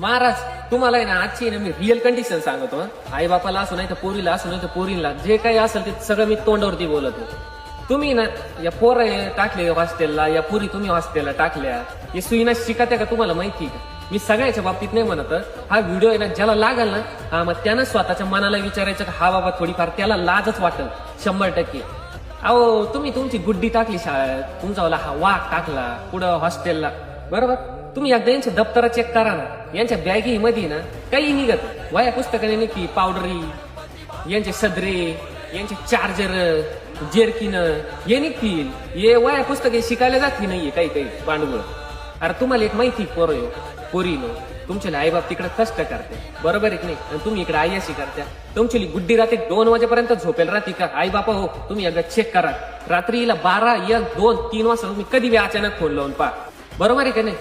महाराज तुम्हाला आहे ना आजची ना मी रिअल कंडिशन सांगतो. आई बापाला असो नाही तर पोरीला असो नाही तर पोरीला जे काही असेल ते सगळं मी तोंडावरती बोलतो. तुम्ही ना या पोर टाकले हॉस्टेलला, या पुरी तुम्ही हॉस्टेलला टाकल्या, हे सुईना शिकत्या का तुम्हाला माहिती का? मी सगळ्याच्या बाबतीत नाही म्हणत. हा व्हिडिओ आहे ना ज्याला लागल ना, हा मग त्यानं स्वतःच्या मनाला विचारायचं का हा बाबा थोडीफार त्याला लाजच वाटेल 100%. अहो तुम्ही तुमची गुड्डी टाकली शाळेत, तुमचा हा वाघ टाकला पुढं हॉस्टेलला, बरोबर? तुम्ही एकदा यांचे दप्तर चेक करा ना, यांच्या बॅगी मध्ये ना काही निघत वया पुस्तकाने निघती, पावडरी, यांचे सदरे, यांचे चार्जर, जेरकिन हे निघतील. हे वया पुस्तके शिकायला जाती नाहीये काही काही पांडुगुळ. अरे तुम्हाला एक माहिती पोरीनो तुमचे आई बाप तिकडे कष्ट करते, बरोबर आहे की नाही? आणि तुम्ही इकडे आयाशी करत्या. तुमची गुड्डी रात्री 2 वाजेपर्यंत झोपेल राहते का? आई बापा हो तुम्ही एकदा चेक करा. रात्रीला 12, 1, 2, 3 वाजता तुम्ही कधी बी अचानक फोन लावून पहा, बरोबर आहे का नाही?